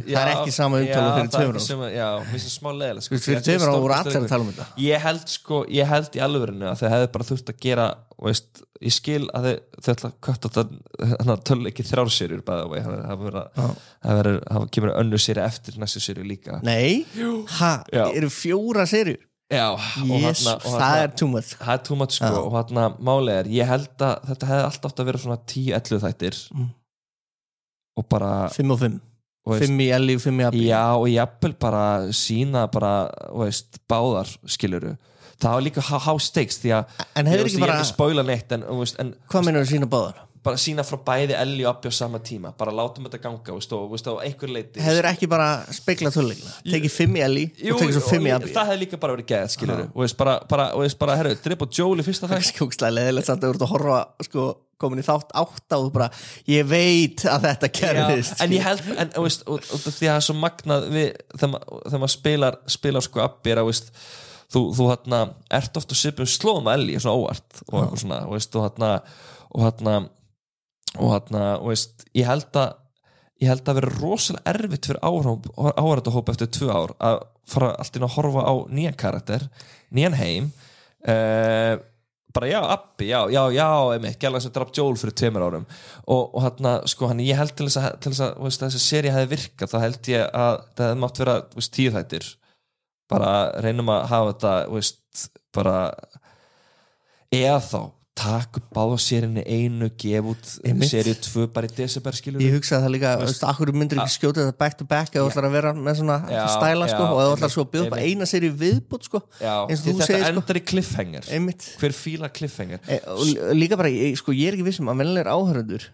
það er ekki sama umtala fyrir 2 ára já, mér finnst það smá leðilega sko, fyrir 2 ára voru allir að tala um þetta ég held í alvörinu að þau hefði bara þurft að gera ég skil að þau ætla að kötta þetta töl ekki 3 serjur það kemur önnur serja eftir næstu serju líka eru 4 serjur já, það er too much sko, og málið er ég held að þetta hefði alltaf átt að vera svona 10-11 þættir og bara 5 og 5 5 í Ellie og 5 í Abby já og jafnvel bara sína bara báðar skiluru það var líka high stakes því að ég er ekki spoila neitt en hvað meinar þú sína báðar? bara sína frá bæði Ellie og Abby á sama tíma bara látum þetta ganga á einhver leiti hefur ekki bara speikla töluleikina tekið 5 í Ellie og tekið svo 5 í Abby það hefði líka bara verið geðt skiluru og bara herru Drip og Joel í fyrsta þætt skjókslega leðilegt samt að þú ert að horfa sko komin í þátt 8 og þú bara ég veit að þetta gerðist en ég held og því að það er svo magnað þegar maður spilar sko Abby er að þú ert ofta svipum slóðum að Ellie svona óvart og eitthvað svona og ég held að vera rosalega erfitt fyrir áhrættahóp eftir 2 ár að fara alltaf að horfa á nýjan karakter nýjan heim bara já, Abby, já einmitt, gæla sem draf Joel fyrir 2 árum og sko ég held til þess að þessi sería hefði virkað þá held ég að það hefði mátt vera 10 þættir bara reynum að hafa þetta bara eða þá takk báða sérinu einu gef út seríu 2 bara í desember skilur ég hugsaði það líka, akkur myndir ekki skjóta þetta back to back eða ætlar að vera með svona stæla sko og eða ætlar svo að bjóða bara eina seríu viðbútt sko eins og þú segir þetta endar í cliffhanger hver fíla cliffhanger og líka bara, sko ég er ekki vissum að vennilegir áhörundur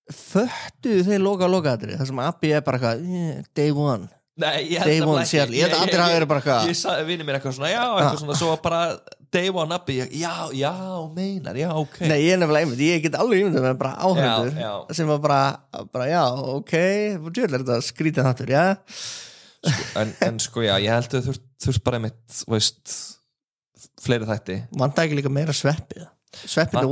föttuðu þeir loka þar sem Abby er bara eitthvað day one Nei, ég held að allir hafa verið bara eitthvað ég sagði vinni mér eitthvað svona eitthvað svona svo bara day one Abby já, meinar, já, ok Nei, ég er nefnilega einmitt, ég get alveg einmitt með bara áhörður sem var bara já, ok, djöðlega er þetta skrítið þáttur, já en sko, já, ég held að þú þurft bara einmitt fleiri þætti Vantar ekki líka meira sveppið Sveppið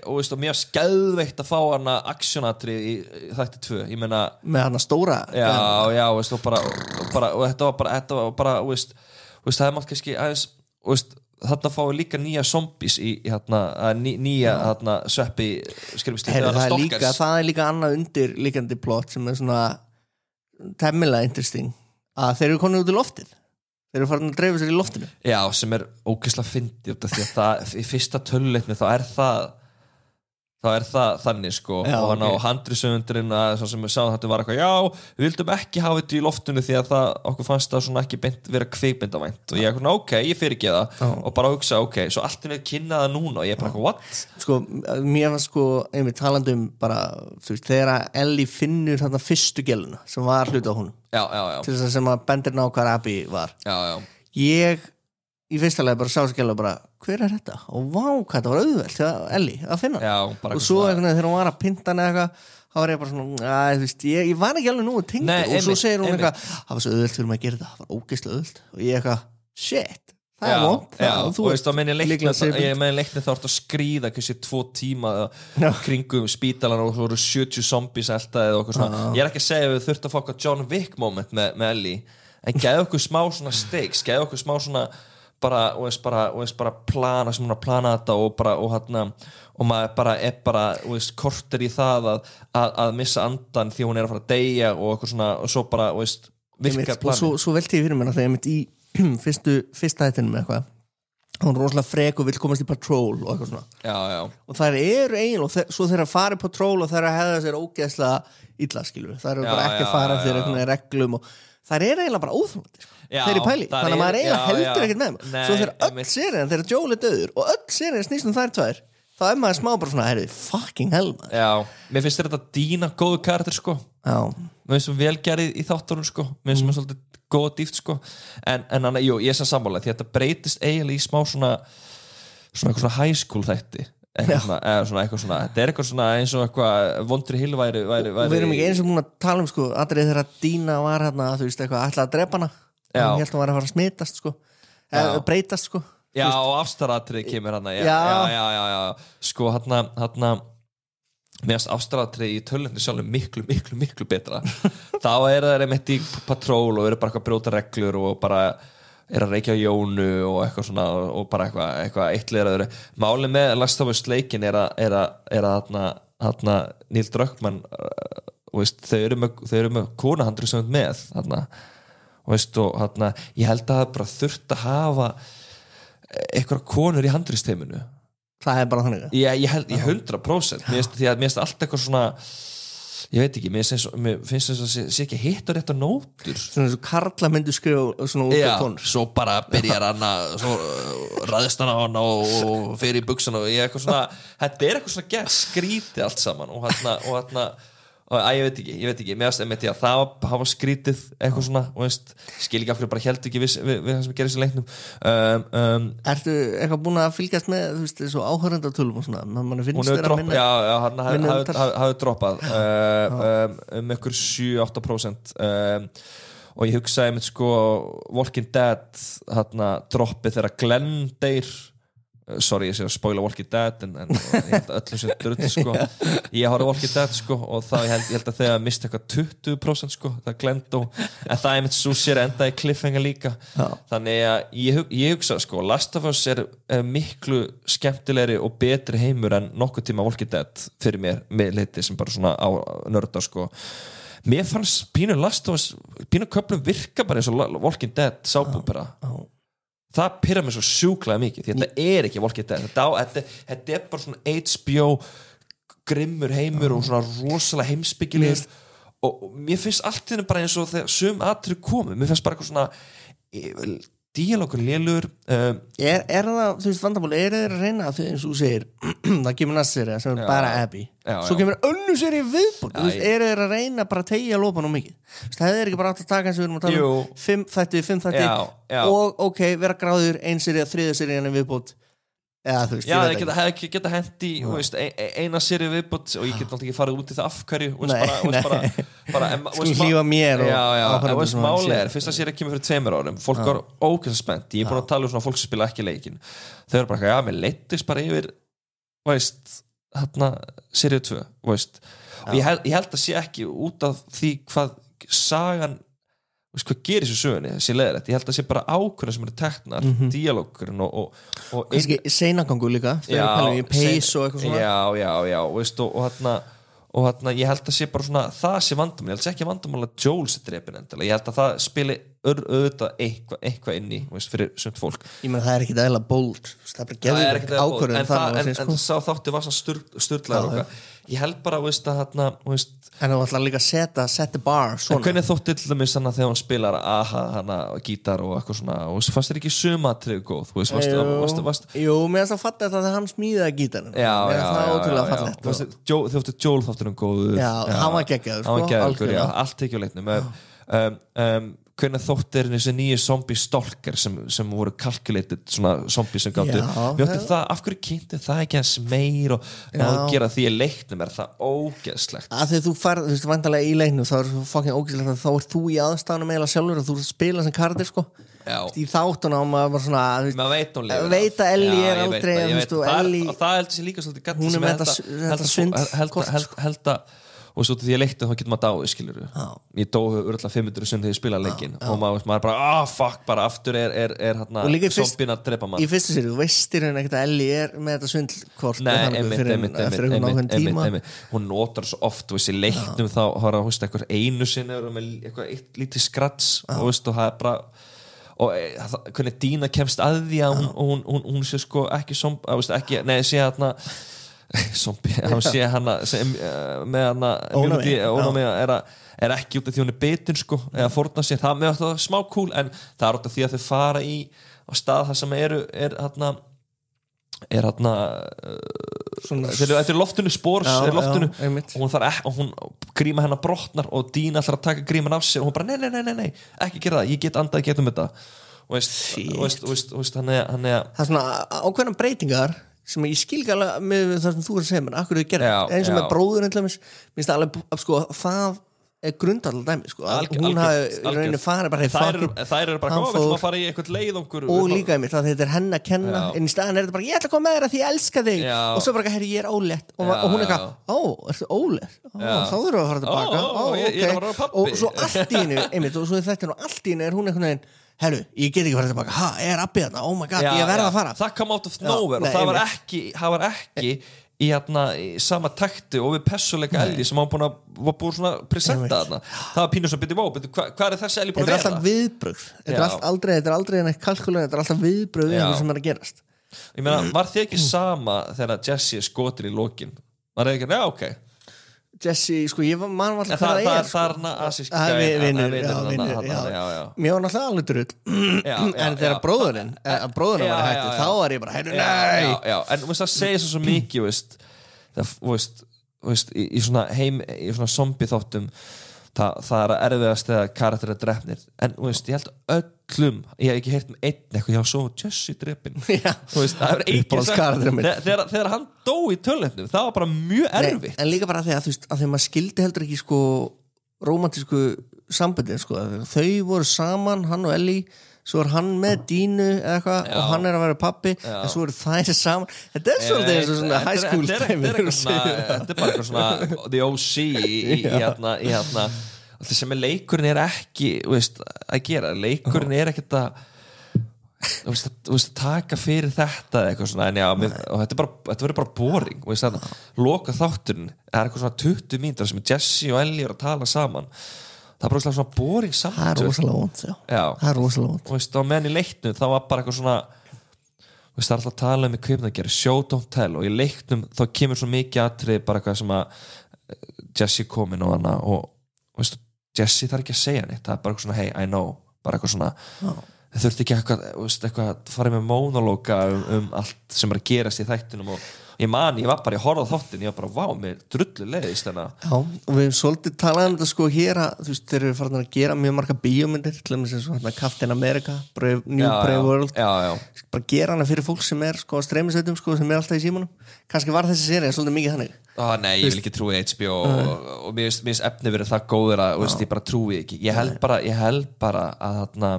og mér skeðveikt að fá hana aksjónatri í þætti 2 ég meina með hana stóra já og þetta var bara það er mátt kannski aðeins þarna fáum við líka nýja zombies í nýja sveppi það er líka annað undirliggjandi plott sem er svona temmilega interesting að þeir eru konið út í loftið þeir eru farin að dreifa sér í loftinu já, sem er ógeðslega fyndið út af því að það, í fyrsta töluleikni þá er það þannig sko já, og hann á handriðsöfundurinn sem við sáum þetta var eitthvað já, við vildum ekki hafa þetta í loftinu því að okkur fannst það svona ekki vera kvikmyndavænt og ég er ok, ég fyrir ekki það og bara hugsa ok, svo allt er kynna það núna og ég er bara what? Sko, mér var sko einmitt talandi bara, þú veist, þegar Ellie finnur þarna fyrstu geluna sem var hluti á honum já. Til þess að sem að bendir ná hvað Abby var ég í fyrsta lagi bara sá þessi gæla og bara hver er þetta? Og vá, hvað þetta var auðvelt þegar Ellie að finna og svo einhvern veginn þegar hún var að pynta hann eitthvað þá var ég bara svona, þú veist, ég var ekki alveg nú að tengja og svo segir hún eitthvað það var svo auðvelt fyrir mig að gera það var ógeðslega auðvelt og ég eitthvað, shit, það er vont og þú veist, ég meðin leikni þá ertu að skríða kannski 2 tíma kringum spítalan og svo eru 70 zombies elda eða okkur svona ég er ekki að segja að við þurftum að fá eitthvað John Wick moment með Ellie en gæði okkur smá svona stakes gæði okkur smá svona bara plana sem hún að plana þetta og maður bara er bara korter í það að missa andan því hún er að fara að deyja og eitthvað svona og svo bara virka plani svo velti ég fyrir mér að það er mitt í fyrsta hættinu með eitthvað hún er rosalega frek og vill komast í patrol og eitthvað svona já. Og þær eru eiginlega svo þeirra farið patrol og þeirra hefða sér ógeðslega illa skilur þær eru bara ekki að fara eftir einhvern reglum og þær eru eiginlega bara óþólandi þeir eru pæli, þannig að maður eiginlega heldur ekkert með þeim svo þegar öll serien, þegar Joel er döður og öll serien snýst þær tvær þá er maður smá bara svona, fucking hell man. Já, mér finnst þetta Dína góðu karakter sko mér finnst það velgerið í þáttunum sko mér finnst það svolítið góða dýft sko en jú, ég er sem sammála því að þetta breytist eiginlega í smá svona eitthvað svona high school þætti eitthvað svona, þetta er eitthvað svona eins og eitthvað vondri hill væri við erum ekki eins og múin að tala um sko aðrið þegar Dína var hérna, þú veist eitthvað ætlaði að drepa hana hún held að var að fara að smitast sko eða breytast sko já, og afstaratrið kemur hana já, sko hana meðan afstaratrið í tölunni sjálf miklu betra þá er það einmitt í patról og eru bara eitthvað að brjóta reglur og bara er að reykja Jónu og eitthvað svona og bara eitthvað eitleiraður málið með Last of Us leikin er að Neil Druckmann þau eru með konahandriðsöfund með og ég held að það bara þurft að hafa eitthvað konur í handriðsteiminu það er bara þannig ég held 100% mér finnst allt eitthvað svona ég veit ekki, mér finnst þess að sé ekki hitt og rétt á nótur svona eins og Karla myndu skrifa svona út af tónur svo bara byrjar hana svo ræðist hana á hana og fyrir í buksana og ég eitthvað svona þetta er eitthvað svona gett skrítið allt saman og ég veit ekki mér finnst að það hafa skrítið eitthvað svona og skil ekki af hverju bara held ekki við það sem gerist í leiknum Ertu eitthvað búin að fylgjast með þú veist þessu áhörðendatölum og svona hún hefur hafði droppað ykkur 7-8% og ég hugsaði með sko Walking Dead droppið þegar Glenn deyr sorry, ég sé að spoila Walking Dead en ég held að öllum sem drull sko ég horfði Walking Dead sko og það ég held að þegar misti eitthvað 20% sko það glendó en það er mitt svo sér endaði cliffhanger líka þannig að ég hugsa sko Last of Us er miklu skemmtilegri og betri heimur en nokkuð tíma Walking Dead fyrir mér með leiti sem bara svona á nörda sko mér fannst pínu Last of Us pínu köflum virka bara eins og Walking Dead sábúpera það pyrra mér svo sjúklega mikið því þetta er ekki Walking Dead þetta er bara svona HBO grimmur heimur og svona rosalega heimsbyggilegur og mér finnst allt þetta bara eins og þegar sum atrið komu mér finnst bara eitthvað svona díalógur lélur er það, þú veist vandamál er þeir að reyna að eins og þú segir það kemur næst serið sem er bara Abby svo kemur önnu serið viðbúr er þeir að reyna bara að tegja lópan og mikið það er ekki bara átt að taka eins og við erum að tala um 5 þætti og ok, vera gráður 1 serið, 3 serið en viðbúr ég geta hendi eina seríu viðbútt og ég get náttúrulega ekki farið út í það af hverju hlífa mér og málega fyrsta seríu kemur fyrir 2 árum fólk var ógeðslega spennt, ég búin að tala svona fólk sem spila ekki leikinn, þau eru bara mér leittist bara yfir seríu 2 og ég held að sé ekki út af því hvað sagan hvað gerir þessu sögunni, þessi leðrætt ég held að sé bara ákvörðan sem eru teknar díalógurinn og kannski seinagangu líka þegar pace og eitthvað svona og ég held að sé bara svona það sé vandamál, ég held að sé ekki vandamál að Joel sé drepinn endilega, ég held að það spili auðvitað eitthvað inn í fyrir sumt fólk ég meina það ekki eðla bold það er bara geðvig ákvörðun en sá þátti var svona sturlaður ég held bara að en þú ætlar líka að set the bar svona. En hvernig þótti til dæmis þannig þegar hann spilar gítar og eitthvað svona og fannst þér ekki sumatrið góð Jú, mér finnst það fallegt þegar hann smíðaði gítarinn mér finnst það ótrúlega fallegt Þú þótti Joel þátturinn góð hann var geggjaður allt ekki á leiknum hvernig þóttir þessi nýju zombie stalker sem voru calculated svona zombie sem gáttu af hverju kynnti það ekki hans meir og gera því í leiknum það ógeðslegt þegar þú farð, þú veist, vantarlega í leiknum þá er það fucking ógeðslegt að þá er þú í aðstæðanum eiginlega sjálfur og þú spila sem karakter í þáttuna og maður bara svona veit að Ellie er aldrei og það heldur sér líka svolítið gatt hún er með þetta svindl held að og svo því ég leikti þá getur maður dáið skilur ég dói örgulega 500 sem þegar ég spila leikin og maður bara fuck bara aftur er zombin að drepa maður í fyrstu séri, þú veistir henni ekkert að Ellie er með þetta svindlkort eftir einhvern tíma hún notar svo oft í leiknum þá har það eitthvað einu sinni með eitthvað eitt lítið skrats og það er bara og hvernig Dína kemst að því að hún sé sko ekki ekki, nei sé zombie, hann sé hana með hana ónámi er ekki út af því hún er bitin sko eða fórna sér, það með það smá cool en það er út af því að þau fara á stað það sem er þetta er loftinu spórs og hún gríma hennar brotnar og Dína ætlar að taka gríman af sér og hún bara nei, ekki gera það, ég get andað getum þetta og veist hann er það er svona ákveðna breytingar sem ég skil ekki alveg með það sem þú er að segja mér akkur þau gerði, eins og með bróðurinn minnst alveg, sko, það er grundallal dæmi, sko, hún hafi í rauninni farið bara þær eru bara við ætlum að fara í eitthvað leiðungur og líka einmitt, þetta er henn að kenna en í staðan er þetta bara, ég ætla að koma með þér að því ég elska þig og svo bara, herri, ég er ólétt og hún er eitthvað, ertu ólétt? Þá þurfum við að fara tilbaka og svo allt í hennu, einmitt, og svo þetta allt í hennu er hún einhvern veginn herru, ég get ekki farið tilbaka, er appið þarna, oh my god, ég verða að fara það kom out of nowhere og það var ekki í sama takti og við persónleika Ellie sem var búin svona presenta þarna, það var pínur sem byrði hvað er þessi Ellie búin að vera? Þetta er alltaf viðbrögð, þetta er aldrei neitt kalkulega, þetta er alltaf viðbrögð við það sem er að gerast ég meina, var þið ekki sama þegar Jesse skotir í lokin? Var þið ekki, ok Jesse, sko, ég man alltaf hvað það er þarna asísk vinnur mér var náttúrulega alveg drull en þegar bróðurinn var hættu þá var ég bara hættu, nei en þú veist að segja svo mikið í svona zombie þáttum það er erfiðast þegar karakter er drefnir en ég held öllum ég hef ekki heyrt einn eitthvað já svo Jesse drefin það er ekki þegar hann dó í tölnefnum það var bara mjög erfitt en líka bara að þegar maður skildi heldur ekki sko rómantísku sambandið sko þau voru saman, hann og Ellie svo er hann með Dínu eða eitthvað og hann er að vera pappi en svo eru þær saman þetta er svolítið eins og svona high school þetta er bara eitthvað svona the OC í það sem er leikurinn er ekki að gera, leikurinn er ekkert að taka fyrir þetta eitthvað svona en já, og þetta verður bara boring loka þátturinn er eitthvað svona 20 mínútur sem Jesse og Ellie eru að tala saman það er bara svona boring samtöl það er rosalega vont það er rosalega vont og meðan í leiknum það var bara eitthvað svona það er alltaf að tala um í kvipna að gera show don't tell og í leiknum þá kemur svo mikið atrið bara eitthvað sem að Jesse komin og hana og Jesse þarf ekki að segja neitt það er bara eitthvað svona hey I know bara eitthvað svona það þurfti ekki eitthvað að fara með mónologa allt sem að gerast í þættinum og ég var bara í horfa á þáttin ég var bara, vá, mér drullu leiðist Já, og við svolítið talaðum þetta sko hér að, þú veist, þeir eru farin að gera mjög marga bíómyndir, til dæmis eins og Captain America, Brave World bara gera hana fyrir fólk sem er sko á streymisveitum, sko, sem er alltaf í símanum kannski var þessi sería svolítið mikið þannig Nei, ég vil ekki trúi HBO og mér finnst efni verið það góður að, veist, ég bara trúi ekki ég held bara að þarna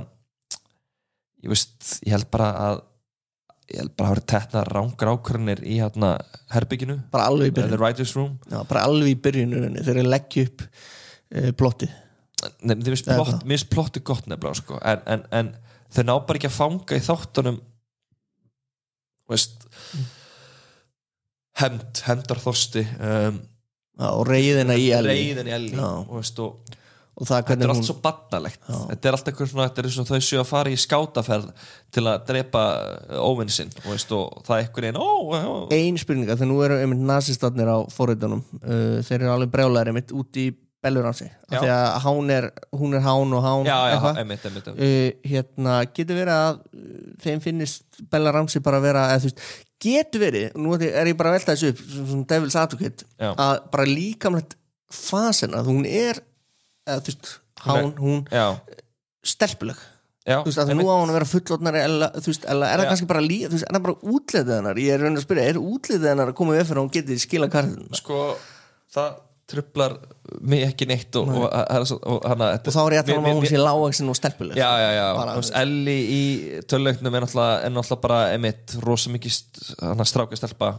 ég held bara að hafa tekna rangar ákvarðanir í hérna herbygginu bara alveg í byrjun the writers room bara alveg í byrjun þeir leggja upp plottið mér finnst plottið gott nefnilega sko. en þeir ná bara ekki að fanga í þáttunum veist hefndarþorsti og reiðina í Ellie og þetta er allt svo barnalegt þetta er allt eitthvað svona, þetta er svona þau séu að fara í skátaferð til að drepa óvinn sinn og það er eitthvað ein spurninga, þegar nú eru einmitt nazistarnir á forritunum þeir eru alveg brjálæri einmitt út í Belluransi af því að hún er hán og hán einmitt. Hérna, getur verið að þeim finnist Belluransi bara vera eða þú veist, getur verið, nú er ég bara að velta þessu upp svona Devil's Advocate að bara líkamlegt fasin að hún er eða þú veist, hún stelpuleg þú veist, að nú á hún að vera fullorðnari þú veist, er það kannski bara þú veist, er það bara útlitið hennar, ég er raun að spyrja er útlitið hennar að koma við fyrir að hún geti skila kartin sko, það trublar mig ekki neitt og þá er ég að tala um að hún sé lágvaxin og stelpuleg Ellie í töluleiknum er náttúrulega bara einmitt rosa mikið stráka stelpa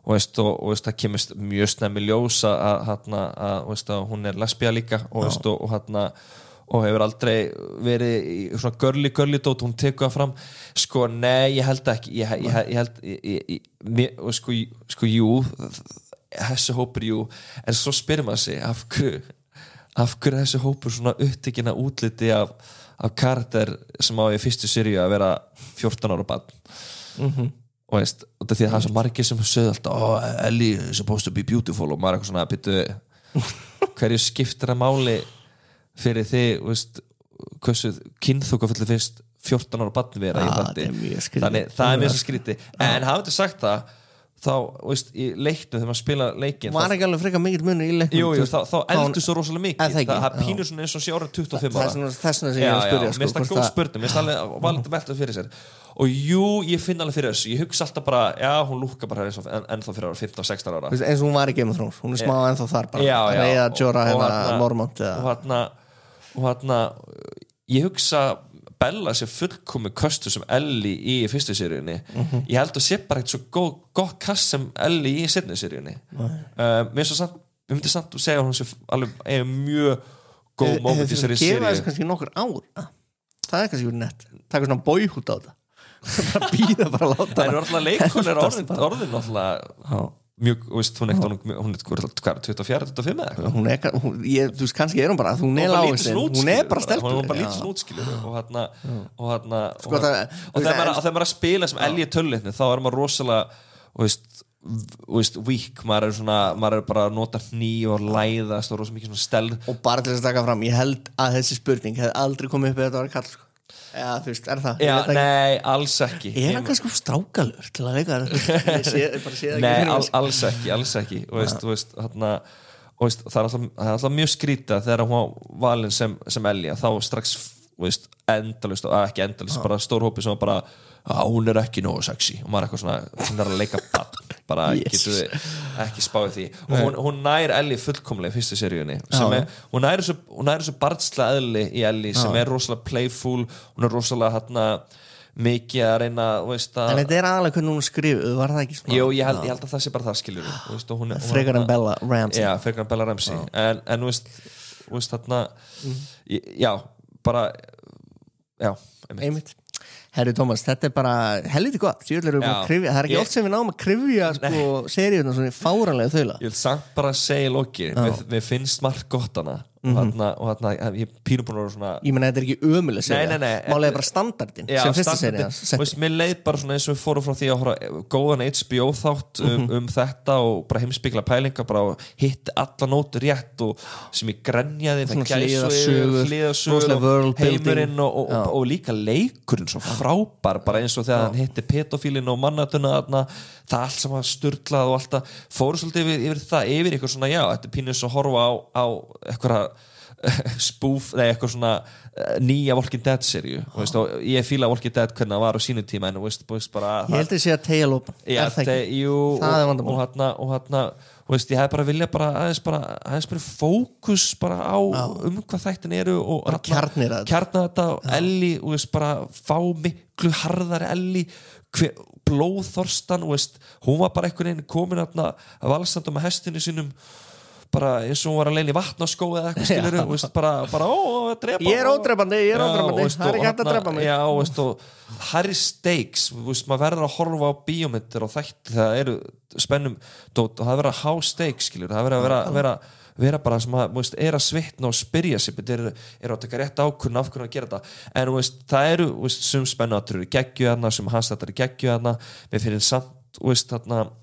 og það kemur mjög snemmi ljós að hún er lesbía líka og hefur aldrei verið í svona görli dót, hún tekur það fram sko, nei, ég held ekki ég held sko, jú þessi hópur, jú en svo spyrir maður sig, af hverju þessi hópur svona upptekinn að útliti af karakter sem á í fyrstu seríu að vera 14 ára barn og þetta því að það er svo margir sem sögðu alltaf Ellie is supposed to be beautiful og maður er eitthvað svona að byttu hverju skiptir að máli fyrir þig hversu kynþókafullu fyrst 14 ára barn vera í bandi þannig það er mjög svo skrítið en hafðu þetta sagt það þá, í leiknum þegar maður spila leikin var ekki alveg frekar mikill munur í leiknum þá eldur svo rosalega mikið það pínur svona eins og sé árið 25 ára þessna sem ég er að spyrja mér finnst það góð spurning, mér finnst alveg valið veltað fyrir sér og jú, ég finn alveg fyrir þessu ég hugsa alltaf bara, hún lúkka bara ennþá fyrir ára 15-16 ára eins og hún var í Game of Thrones, hún er smá ennþá þar bara reyða Jorah eða Mormont og ég hugsa Bella sé fullkomi köstu sem Ellie í fyrstu seríunni ég held að sé bara eitt svo gott kast sem Ellie í seinni seríunni mér myndi samt að segja að hún sé alveg mjög góð moment í þessari seríu hefur þessi kannski nokkur ár það er kannski verið nett taka svona boyhood á þetta bara býða bara að láta það er orðinlega leikon er orðin orðinlega mjög, hún er 24-25 eða þú veist, kannski er hún bara hún er lágvaxin, hún er bara stelpuleg hún er bara lítið snútskilur og þegar maður er að spila sem Ellie töluleikni þá er maður rosalega weak, maður er bara að nota hníf og læðast og rosa mikið svona stelð og bara til þess að taka fram, ég held að þessi spurning hefði aldrei komið upp eða þetta var kall sko. Já, þú veist, er það? Já, nei, alls ekki er hann kannski strákalur til að leika þetta? Nei, alls ekki og það er alltaf mjög skrítið þegar hún valin sem Ellie þá strax endalaust, ekki endalaust bara stór hópi sem bara hún er ekki nógu sexy og maður er eitthvað svona, hún er að leika bara getur við ekki spáðið því og hún nær Ellie fullkomlega í fyrstu seríunni hún nær þessu barnslega eðli í Ellie sem er rosalega playful, hún er rosalega mikið að reyna en þetta er aðalega hvernig hún skrifuð, var það ekki smá? Jú, ég held að það sé bara það skiljur frekar en Bella Ramsey já, frekar en Bella Ramsey en já, bara já, einmitt Herri Tómas, þetta er bara helviti gott það er ekki oft sem við náum að krifja seríuna svona fáranlega þaula ég vil samt bara segja í loki mér finnst margt gott hana og þarna ég pínum búin að vera svona ég meina þetta ekki ömuleg sería málega bara standardin sem fyrsta sería mér leið bara svona eins og við fórum frá því að horfa góðan HBO þátt þetta og bara heimspekla pælinga bara hitti alla nótur rétt og sem ég grenjaði það hliðasögur heimurinn og líka leikurinn svo frábær bara eins og þegar hann hitti pedofílinn og mannatuna þarna það allt sem var sturlað og alltaf fóru svolítið yfir eitthvað svona þetta er pínus að horfa á eitthvað spoof eða eitthvað svona nýja Walking Dead seríu og ég fíla Walking Dead hvernig það var á sínu tíma en bara ég held að sé að tegja lópa það er vandamál og ég hef bara vilja aðeins bara fókus bara á hvað þættin eru og kjarna þetta og Ellie og bara fá miklu harðari Ellie blóðþorstan hún var bara einhvern veginn komin að valsandum með hestinu sínum bara eins og hún var að leina í vatn á skó eða eitthvað skilur bara drepa ég er ódrepandi það er ekki hægt að drepa mig og high stakes maður verður að horfa á bíómyndir og þætti það eru spennum og það verður að high stakes skilur það verður að vera bara sem að er að svitna og spyrja sig eru að taka rétt ákvörðun af hvernig að gera þetta en það eru sem spennatur geggju þarna sem hans þetta geggju þarna við fyrir samt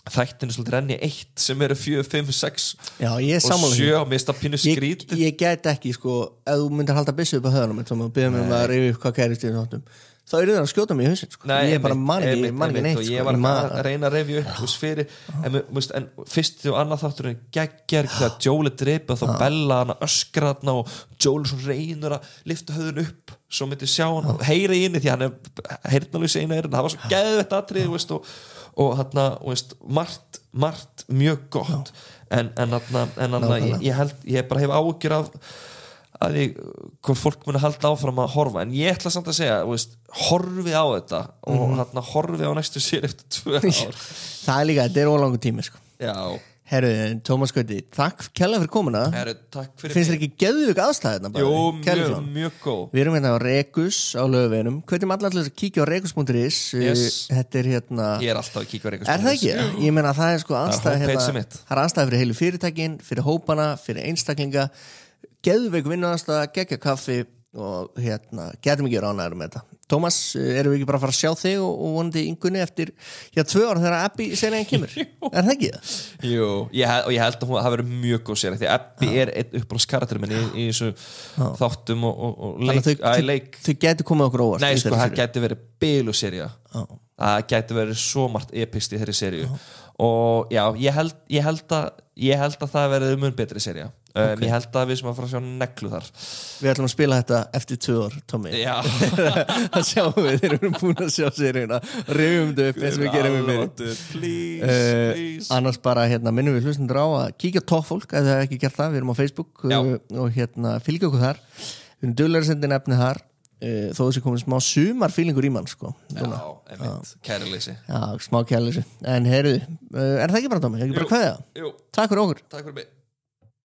þættinu svolítið renni 1 sem eru 4, 5, 6 og 7 og mista pínu skrít ég get ekki ef þú myndir halda byssu upp á höðunum og byrja mig að rifja upp hvað kærist í þáttum þá er það að skjóta mig í hausinn ég er bara mann ekki neitt og ég var að reyna að revja upp fyrir en fyrst og annað þátturinn geggjar þegar Joel er dreipið og þá Bella hana öskra þarna og Joel svo reynur að lyfta höfðun upp svo myndi sjá hann og heyra í inni því hann er heyrnalus eina það var svo geðvett atrið og þarna margt mjög gott en ég bara hef áhyggjur af að hvað fólk muni halda áfram að horfa en ég ætla samt að segja horfi á þetta og horfi á næstu sér eftir 2 ár það er líka, þetta er ólangur tími herru, Tómas Gauti, takk kærlega fyrir komuna finnst þér ekki geðvig aðstæðina bara? Jú, mjög góð við erum hérna á Rekus á Laugaveginum hvetjum allir að kíkja á rekus.is þetta er hérna ég er alltaf að kíkja á rekus.is er það ekki? Ég meina það er sko aðstæð það er aðstæð fyrir heilu fyrirtækin fyrir hópana, fyrir einstaklinga geðveik vinnuaðstæða, geggja kaffi og getum ekki ránaður með þetta Tómas, erum við ekki bara að fara að sjá þig og vonandi yngunni eftir 2 ára þegar Abby serien kemur er það ekki það? Jú, og ég held að það verður mjög góð serien því Abby er einn uppáhaldskarakter minn í þessu þáttum og leik þau getur komið okkur óvart nei, það getur verið biluserja það getur verið svo margt epist í þeirri serju og já, ég held að það verður mun betri serja ég held að við sem að fara að sjá neglu þar við ætlum að spila þetta eftir 2 ár Tommy það sjáum við, þeir eru búin að sjá seríuna rifum þau upp eins og við gerum við please annars bara minnum við hlustundur á að kíkja á toppfólk ef það er ekki gert það, við erum á Facebook og fylgja okkur þar við erum duglegir að senda nefni þar þó þessi komið smá sumarfílingur í mann sko. kærleysi smá kærleysi en heyrðu, er það ekki bara Tommy, ekki bara kveðja? Jú. Takk fyrir okkur Takk fyrir mig